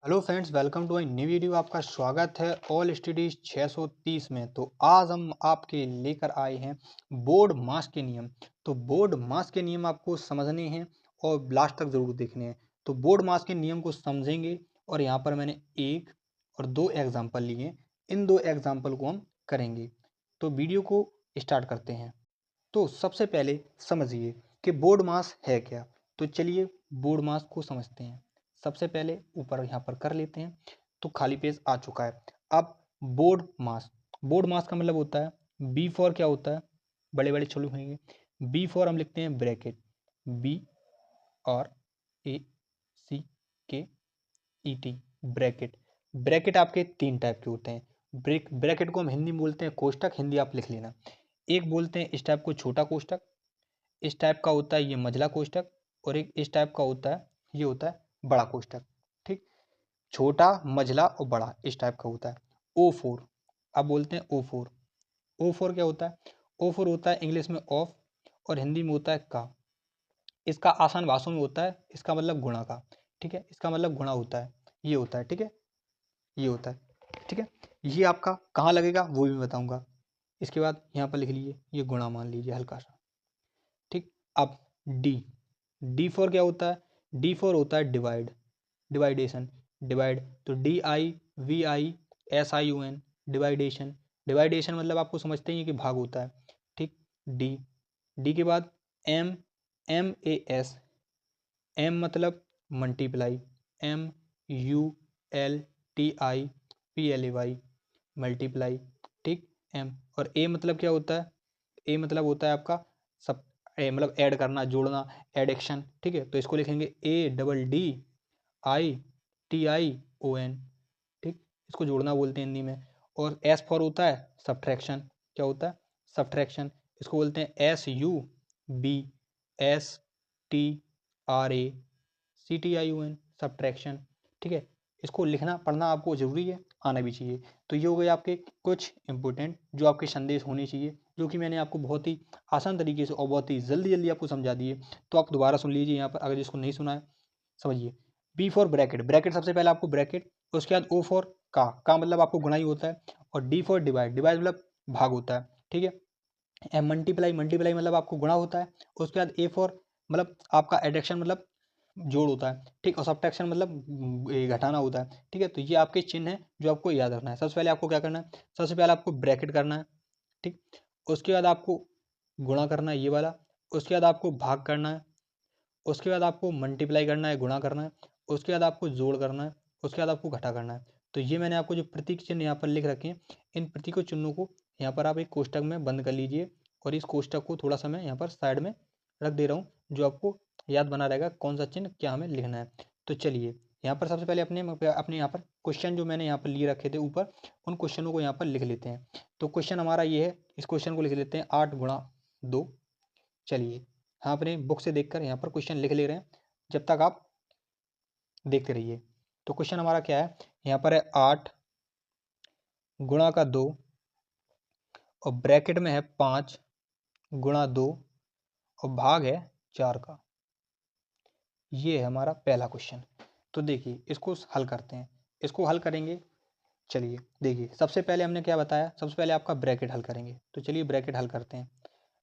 Hello friends, welcome to a new video. आपका स्वागत है ऑल स्टडीज 630 में। तो आज हम आपके लेकर आए हैं बोर्ड मास के नियम। तो बोर्ड मास के नियम आपको समझने हैं और लास्ट तक जरूर देखने हैं। तो बोर्ड मास के नियम को समझेंगे और यहाँ पर मैंने एक और दो एग्जाम्पल लिए। इन दो एग्जाम्पल को हम करेंगे। तो वीडियो को स्टार्ट करते हैं। तो सबसे पहले समझिए कि बोर्ड मास है क्या। तो चलिए बोर्ड मास को समझते हैं। सबसे पहले ऊपर यहाँ पर कर लेते हैं। तो खाली पेज आ चुका है। अब बोर्ड मास का मतलब होता है बी फॉर क्या होता है, बड़े बड़े छोटे होंगे। बी फॉर हम लिखते हैं ब्रैकेट, बी और ए सी के ई टी, ब्रैकेट। ब्रैकेट आपके तीन टाइप के होते हैं। ब्रैकेट को हम हिंदी में बोलते हैं कोष्टक, हिंदी आप लिख लेना। एक बोलते हैं इस टाइप को छोटा कोष्टक, इस टाइप का होता है ये मझला कोष्टक, और एक इस टाइप का होता है ये होता है बड़ा कोष्टक। ठीक, छोटा मझला और बड़ा इस टाइप का होता है। ओ फोर, अब बोलते हैं ओ फोर। ओ फोर क्या होता है? ओ फोर होता है इंग्लिश में ऑफ और हिंदी में होता है का। इसका आसान भाषा में होता है, इसका मतलब गुणा का। ठीक है, इसका मतलब गुणा होता है, ये होता है। ठीक है, ये होता है। ठीक है, ये आपका कहाँ लगेगा वो भी बताऊंगा। इसके बाद यहाँ पर लिख लीजिए ये गुणा मान लीजिए हल्का सा। ठीक, अब डी, डी फोर क्या होता है? डी फोर होता है डिवाइड, डिवाइडेशन, डिवाइड। तो D I V I S I U N, division. Division मतलब आपको समझते ही कि भाग होता है। ठीक, डी, डी के बाद M, M A S, M मतलब multiply, M U L T I P L Y वाई, मल्टीप्लाई। ठीक, एम। और ए मतलब क्या होता है? ए मतलब होता है आपका सब, ए मतलब ऐड करना, जोड़ना, एडिक्शन। ठीक है, तो इसको लिखेंगे A double D I T I O N. ठीक, इसको जोड़ना बोलते हैं हिंदी में। और एस फॉर होता है सब्ट्रैक्शन, क्या होता है? सब्ट्रैक्शन। इसको बोलते हैं S U B S T R A C T I U N, subtraction. ठीक है, इसको लिखना पढ़ना आपको जरूरी है, आना भी चाहिए। तो ये हो गए आपके कुछ इंपॉर्टेंट जो आपके संदेश होने चाहिए, जो कि मैंने आपको बहुत ही आसान तरीके से और बहुत ही जल्दी जल्दी आपको समझा दिए। तो आप दोबारा सुन लीजिए यहाँ पर, अगर जिसको नहीं सुना है समझिए। बी फॉर ब्रैकेट, ब्रैकेट सबसे पहले आपको ब्रैकेट। उसके बाद ओ फॉर का मतलब आपको गुणा ही होता है। और डी फॉर डिवाइड, डिवाइड मतलब भाग होता है। ठीक है, एम मल्टीप्लाई, मल्टीप्लाई मतलब आपको गुणा होता है। उसके बाद ए फॉर मतलब आपका एडिक्शन मतलब जोड़ होता है। ठीक, और सब्ट्रैक्शन मतलब घटाना होता है। ठीक है, तो ये आपके चिन्ह हैं जो आपको याद रखना है। सबसे पहले आपको क्या करना है? सबसे पहले आपको ब्रैकेट करना है। ठीक, उसके बाद आपको गुणा करना है ये वाला। उसके बाद आपको भाग करना है। उसके बाद आपको मल्टीप्लाई करना है, गुणा करना है। उसके बाद आपको जोड़ करना है। उसके बाद आपको घटा करना है। तो ये मैंने आपको जो प्रतीक चिन्ह यहाँ पर लिख रखे हैं, इन प्रतीक चिन्हों को यहाँ पर आप एक कोष्टक में बंद कर लीजिए। और इस कोष्टक को थोड़ा सा मैं यहाँ पर साइड में रख दे रहा हूँ, जो आपको याद बना रहेगा कौन सा चिन्ह क्या हमें लिखना है। तो चलिए यहाँ पर सबसे पहले अपने यहाँ पर क्वेश्चन जो मैंने यहाँ पर लिए रखे थे ऊपर, उन क्वेश्चनों को यहाँ पर लिख लेते हैं। तो क्वेश्चन हमारा ये है, इस क्वेश्चन को लिख लेते हैं 8 गुणा 2। चलिए हाँ, अपने बुक से देखकर यहाँ पर क्वेश्चन लिख ले रहे हैं, जब तक आप देखते रहिए। तो क्वेश्चन हमारा क्या है? यहाँ पर है 8 गुणा 2 और ब्रैकेट में है 5 गुणा 2 और भाग है 4 का। ये है हमारा पहला क्वेश्चन। तो देखिए इसको हल करते हैं। इसको हल करेंगे, चलिए देखिए सबसे पहले हमने क्या बताया, सबसे पहले आपका ब्रैकेट हल करेंगे। तो चलिए ब्रैकेट हल करते हैं।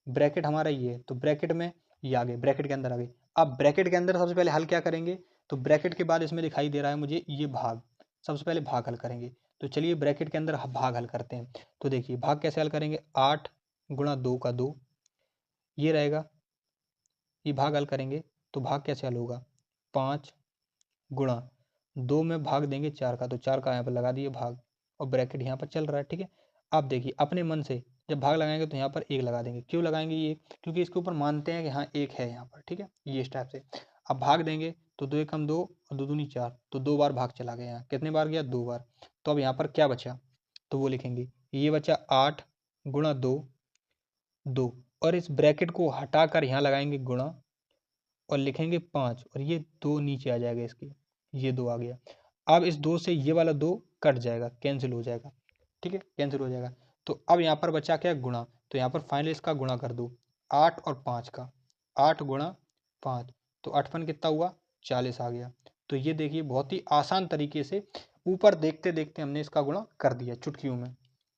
ब्रैकेट हमारा ये है, तो ब्रैकेट में ये आ गए, ब्रैकेट के अंदर आ गए। अब ब्रैकेट के अंदर सबसे पहले हल क्या करेंगे? तो ब्रैकेट के बाद इसमें दिखाई दे रहा है मुझे ये भाग, सबसे पहले भाग हल करेंगे। तो चलिए ब्रैकेट के अंदर भाग हल करते हैं। तो देखिए भाग कैसे हल करेंगे? 8 गुणा 2 का 2 ये रहेगा, ये भाग हल करेंगे। तो भाग कैसे हल होगा? 5 गुणा 2 में भाग देंगे 4 का, तो 4 का यहाँ पर लगा दिए भाग, और ब्रैकेट यहाँ पर चल रहा है। ठीक है, अब देखिए अपने मन से जब भाग लगाएंगे तो यहाँ पर 1 लगा देंगे। क्यों लगाएंगे ये? क्योंकि इसके ऊपर मानते हैं कि हाँ 1 है यहाँ पर। ठीक है, ये इस टाइप से। अब भाग देंगे तो 2 एकम 2 और 2 दूनी 4, तो 2 बार भाग चला गया। यहाँ कितने बार गया? 2 बार। तो अब यहाँ पर क्या बचा? तो वो लिखेंगे, ये बचा 8 गुणा 2 और इस ब्रैकेट को हटाकर यहाँ लगाएंगे गुणा और लिखेंगे 5, और ये 2 नीचे आ जाएगा इसके, ये 2 आ गया। अब इस 2 से ये वाला 2 कट जाएगा, कैंसिल हो जाएगा। ठीक है, कैंसिल हो जाएगा। तो अब यहाँ पर बचा क्या? गुणा। तो यहाँ पर फाइनल इसका गुणा कर दो 8 और 5 का, 8 गुणा 5, तो 8 फन कितना हुआ? 40 आ गया। तो ये देखिए बहुत ही आसान तरीके से ऊपर देखते देखते हमने इसका गुणा कर दिया चुटकियों में।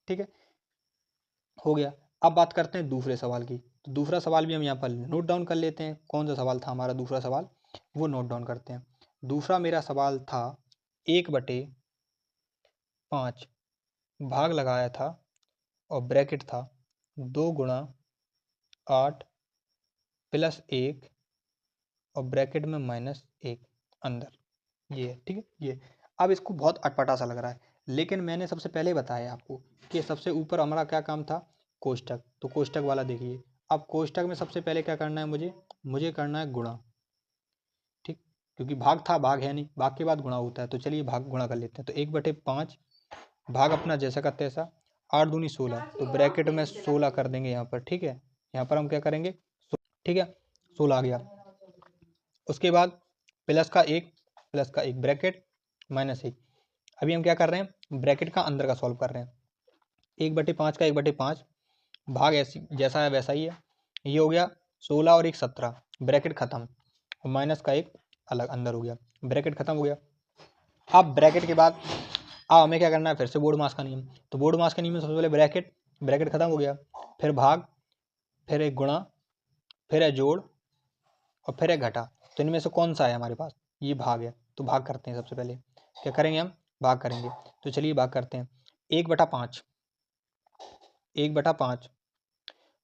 ठीक है, हो गया। अब बात करते हैं दूसरे सवाल की। तो दूसरा सवाल भी हम यहाँ पर नोट डाउन कर लेते हैं। कौन सा सवाल था हमारा दूसरा सवाल, वो नोट डाउन करते हैं। दूसरा मेरा सवाल था 1/5 भाग लगाया था और ब्रैकेट था 2 × 8 +1 और ब्रैकेट में -1 अंदर। ये है, ठीक है। ये अब इसको बहुत अटपटा सा लग रहा है, लेकिन मैंने सबसे पहले बताया आपको कि सबसे ऊपर हमारा क्या काम था, कोष्टक। तो कोष्टक वाला देखिए। अब कोष्टक में सबसे पहले क्या करना है, मुझे करना है गुणा। ठीक, क्योंकि भाग था, भाग है नहीं, भाग के बाद गुणा होता है। तो चलिए भाग गुणा कर लेते हैं। तो 1/5 भाग अपना जैसा का तैसा, 8 दूनी 16, तो ब्रैकेट में 16 कर देंगे यहाँ पर। ठीक है, यहाँ पर हम क्या करेंगे, ठीक है, 16 आ गया। उसके बाद +1 ब्रैकेट -1। अभी हम क्या कर रहे हैं, ब्रैकेट का अंदर का सॉल्व कर रहे हैं। 1/5 का 1/5 भाग ऐसी जैसा है वैसा ही है। ये हो गया 16 और 1 17, ब्रैकेट खत्म, और माइनस का 1 अलग अंदर हो गया, ब्रैकेट खत्म हो गया। अब ब्रैकेट के बाद अब हमें क्या करना है, फिर से बोर्ड मास का नियम। तो बोर्ड मास के नियम में सबसे पहले ब्रैकेट खत्म हो गया, फिर भाग, फिर एक गुणा, फिर है जोड़, और फिर है घटा। तो इनमें से कौन सा है हमारे पास, ये भाग है। तो भाग करते हैं, सबसे पहले क्या करेंगे, हम भाग करेंगे। तो चलिए भाग करते हैं। 1/5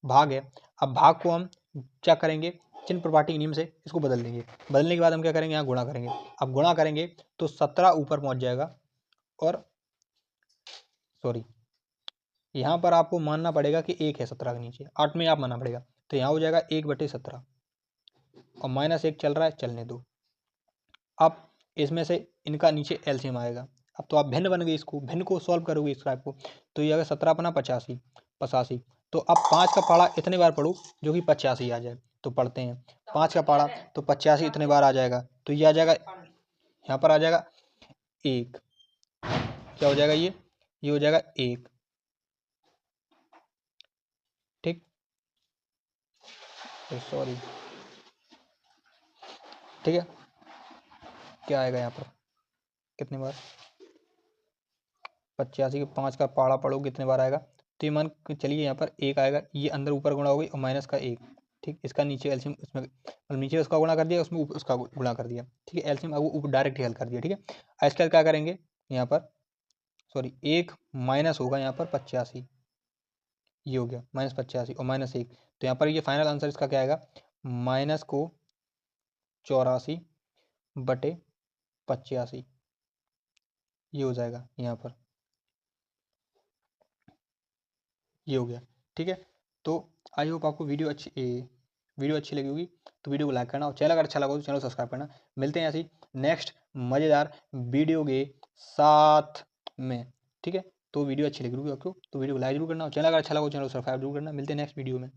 भाग है। अब भाग को हम क्या करेंगे, चिन्ह प्रपाटी के नियम से इसको बदल देंगे। बदलने के बाद हम क्या करेंगे, यहाँ गुणा करेंगे। अब गुणा करेंगे तो 17 ऊपर पहुंच जाएगा, और सॉरी, यहाँ पर आपको मानना पड़ेगा कि 1 है 17 के नीचे, 8 में आप मानना पड़ेगा। तो यहाँ हो जाएगा 1/17, और -1 चल रहा है, चलने दो। अब इसमें से इनका नीचे एलसीएम आएगा। अब तो आप भिन्न बन गए, इसको भिन्न को सॉल्व करोगे इस टाइप को। तो ये अगर 17 अपना 85, तो अब 5 का पाड़ा इतने बार पढ़ो जो कि 85 आ जाए। तो पढ़ते हैं 5 का पाड़ा, तो 85 इतने बार आ जाएगा। तो ये आ जाएगा, यहाँ पर आ जाएगा 1, क्या हो जाएगा, ये हो जाएगा 1। ठीक, सॉरी, ठीक है, क्या आएगा यहाँ पर, कितने बार, 85 के 5 का पाड़ा पढ़ो कितने बार आएगा। तो ये मान के चलिए यहाँ पर 1 आएगा, ये अंदर ऊपर गुणा हो गई, और माइनस का 1। ठीक, इसका नीचे एलसीएम, उसमें मतलब नीचे उसका गुणा कर दिया, उसमें उसका गुणा कर दिया। ठीक है, एलसीएम अब ऊपर डायरेक्ट हल कर दिया। ठीक है, आजकल क्या करेंगे, यहाँ पर सॉरी 1 माइनस होगा यहाँ पर 85, ये हो गया -85 और -1। तो यहाँ पर ये फाइनल आंसर इसका क्या आएगा, माइनस को 84/85, ये हो जाएगा यहाँ पर, ये हो गया। ठीक है, तो आई होप आपको वीडियो अच्छी लगी होगी। तो वीडियो को लाइक करना, और चैनल अगर अच्छा लगा हो तो चैनल को सब्सक्राइब करना। मिलते हैं ऐसी नेक्स्ट मज़ेदार वीडियो के साथ में। ठीक है, तो वीडियो अच्छी लगी होगी आपको तो वीडियो को लाइक जरूर करना, और चैनल अगर अच्छा लगा हो चैनल को सब्सक्राइब जरूर करना। मिलते हैं नेक्स्ट वीडियो में।